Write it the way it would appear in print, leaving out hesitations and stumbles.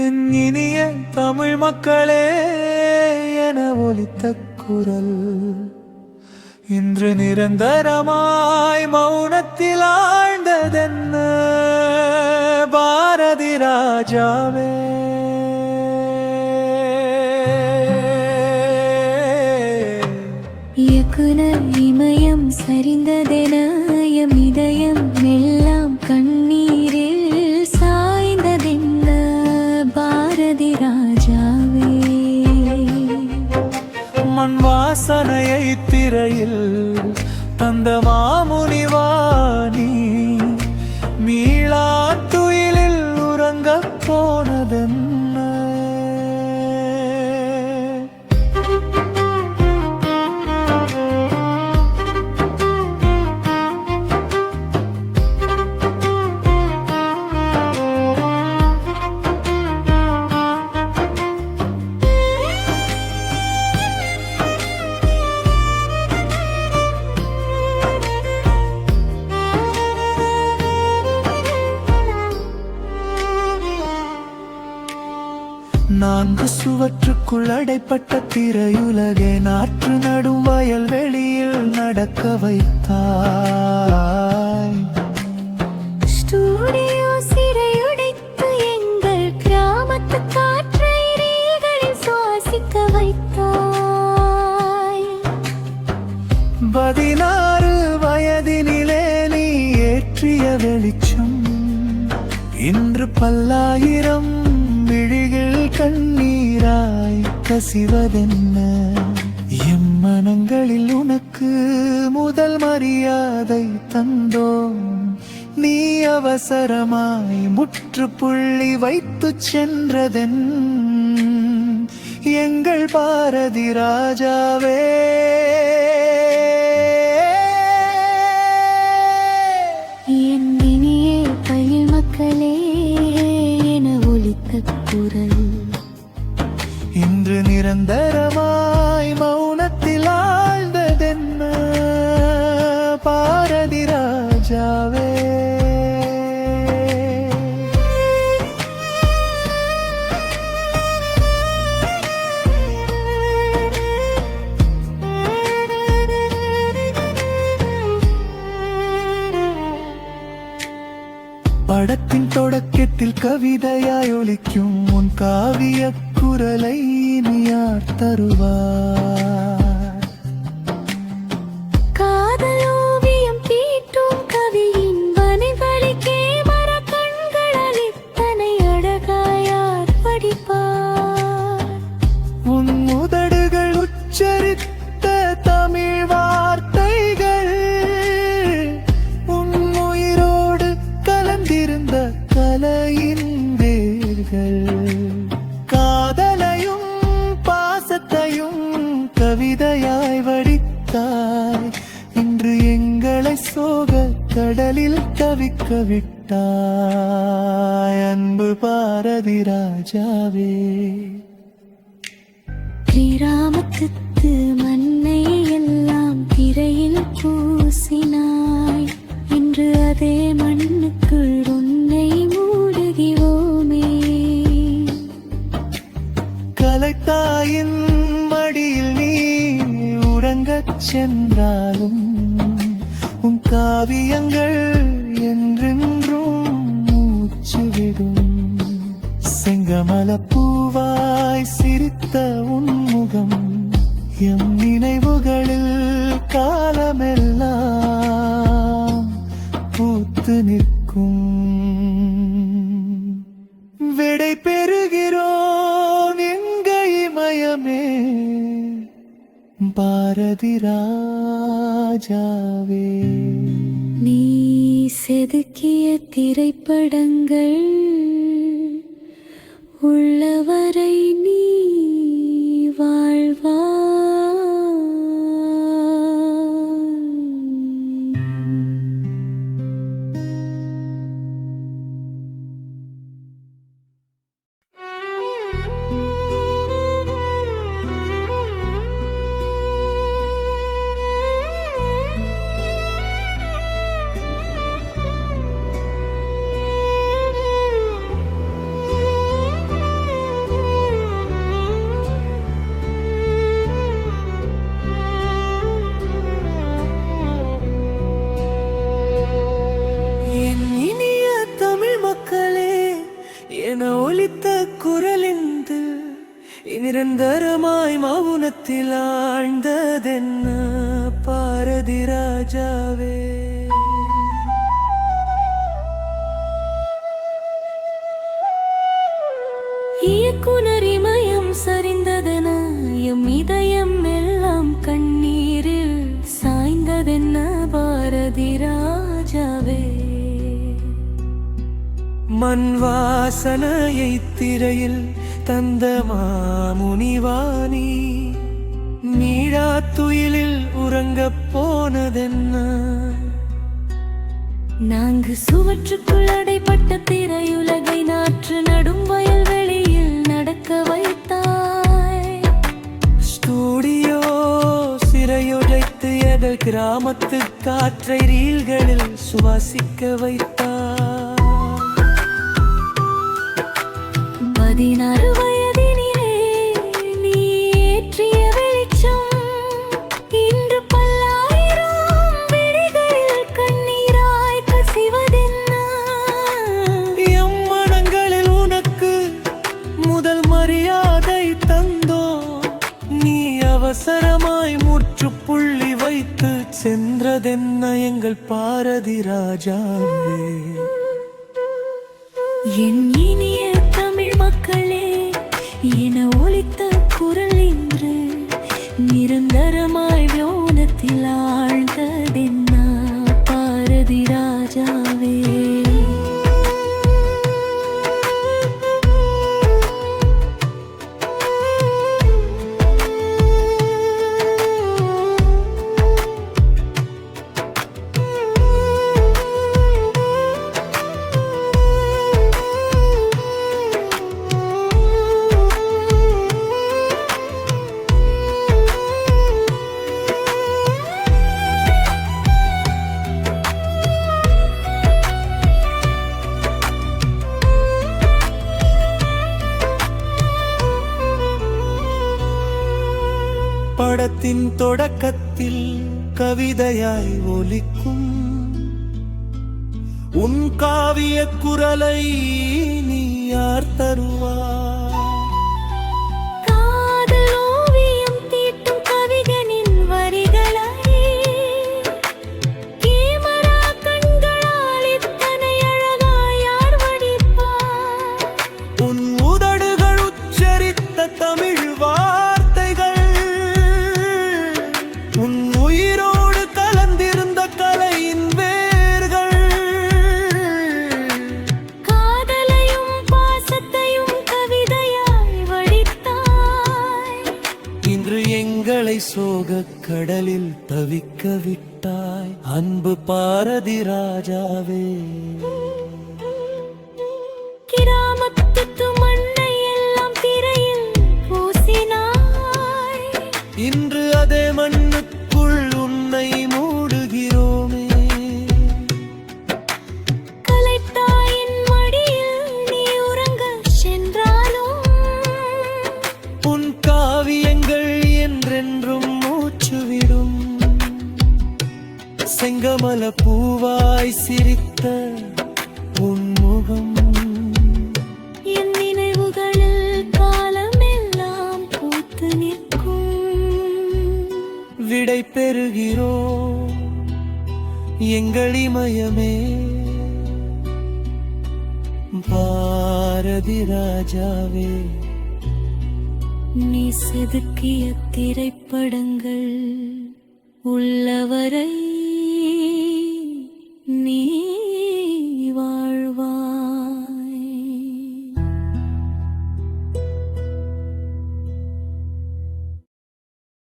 என் இனிய தமிழ் மக்களே என ஒலித்த குரல் இன்று நிரந்தரமாய் மௌனத்தில் ஆழ்ந்ததென்ன பாரதி ராஜாவே. இயக்குனர் இமயம் சரிந்ததென எம் இதயம் எல்லாம் கண்ணீரில் சாய்ந்ததென்ன பாரதி ராஜாவே. மண் வாசனையை திரையில் தந்த மாமுனிவாணி மீளா துயிலில் உறங்கப் போனதென்ன. நான்கு சுவற்றுக்குள் அடைப்பட்ட திரையுலகை நாற்று நடும் வயல் வெளியில் நடக்க வைத்தாய். ஸ்டூடியோ சிறையுடைத்து எங்கள் கிராமத்து காற்றை ரயில்களில் சுவாசிக்க வைத்தாய். 16 வயதினிலே நீ ஏற்றிய வெளிச்சம் இன்று பல்லாயிரம் விழிகள் கண்ணீராய் கசிவதென்ன. எம் மனங்களில் உனக்கு முதல் மரியாதை தந்தோம். நீ அவசரமாய் முற்றுப்புள்ளி வைத்து சென்றதென் எங்கள் பாரதி ராஜாவே. என் இனிய தமிழ் மக்களே என ஒலித்த குரல் இன்று நிரந்தரமாய் மௌனத்தில் ஆழ்ந்ததென்ன பாரதி ராஜாவே. படத்தின் தொடக்கத்தில் கவிதையாய் ஒலிக்கும் உன் காவிய குரலை நீ யார் தருவார்? காதல் ஓவியம் தீட்டும் கவியின் வனைவழிக்கே மர கண்களில் இத்தனை அழகாயார் படிப்பார்? உன் உதடுகள் உச்சரித்த தமிழ் வார்த்தைகள் உன் உயிரோடு கலந்திருந்த கலையின் வேர்கள். காதலையும் பாசத்தையும் கவிதையாய் வடித்தாய். இன்று எங்களை சோக கடலில் தவிக்க விட்டாய் அன்பு பாரதி ராஜாவே. கிராமத்து மண்ணை எல்லாம் திரையில் பூசினாய். இன்று அதே மண்ணுக்குள் உன்னை மூடுகிறோமே. கலைத்தாயின் மடியில் நீ உறங்கச் சென்றாலும் உன் காவியங்கள் என்றென்றும் மூச்சுவிடும். செங்கமல பூவாய் சிரித்த உன்முகம் எம் நினைவுகளில் காலமெல்லாம் பூத்து நிற்கும். விடை பெறுகிறோம் எங்க இமயமே பாரதி ராஜாவே. நீ செதுக்கிய திரைப்படங்கள் உள்ளவரை நீ வாழ்வாய். കുരലിന്ത് നിരന്തരമായി മൗനത്തിൽ ആഴ്ന്നതെന്ന് പാരതി രാജാവേ. இயக்குனரிமயம் சரிந்ததென எம் இதயம் எல்லாம் கண்ணீரில் சாய்ந்ததென்ன பாரதி ராஜாவே. மண் வாசனையை திரையில் தந்த மாமுனிவாணி நீழா துயிலில் உறங்கப் போனதென்ன. நான்கு சுவற்றுக்குள் அடைப்பட்ட திரையுலகை நாற்று நடும் வயல்வெளியில் நடக்க வைத்தாய். ஸ்டூடியோ சிறையுடைத்து எங்கள் கிராமத்து காற்றை ரீல்களில் சுவாசிக்க வைத்தாய். 16 வயதினிலே நீ ஏற்றிய வெளிச்சம் இன்று பல்லாயிரம் விழிகளில் கண்ணீராய் கசிவதென்ன. எம் மனங்களில் உனக்கு முதல் மரியாதை தந்தோம். நீ அவசரமாய் முற்றுப்புள்ளி வைத்து சென்றதென்ன எங்கள் பாரதி ராஜாவே. என் இனிய தமிழ் மக்களே என ஒலித்த குரல் இன்று நிரந்தரமாய் மௌனத்தில் ஆழ்ந்ததென்ன பாரதி ராஜாவே. படத்தின் தொடக்கத்தில் கவிதையாய் ஒலிக்கும் உன் காவிய குரலை நீ யார் தருவார்? காதல் ஓவியம் தீட்டும் கவிஞனின் வரிகளை கேமரா கண்களால் இத்தனை அழகாய் யார் வடிப்பார்? உன் உதடுகள் உச்சரித்த தமிழ் வார்த்தைகள் உன் உயிரோடு கலந்திருந்த கலையின் வேர்கள். காதலையும் பாசத்தையும் கவிதையாய் வடித்தாய். இன்று எங்களை சோகக் கடலில் தவிக்க விட்டாய் அன்பு பாரதி ராஜாவே. கிராமத்து மண்ணை எல்லாம் திரையில் பூசினாய். இன்று அதே மண்ணுக்குள் உன்னை மூடுகிறோமே. கலைத்தாயின் மடியில் நீ உறங்கச் சென்றாலும் உன் காவியங்கள் என்றென்றும் மூச்சுவிடும். செங்கமல பூவாய் சிரித்த உன் முகம் என் நினைவுகளில் காலமெல்லாம் பூத்து நிற்கும். விடை பெறுகிறோம் எங்கள் இமயமே பாரதி ராஜாவே. நீ செதுக்கிய திரைப்படங்கள் உள்ளவரை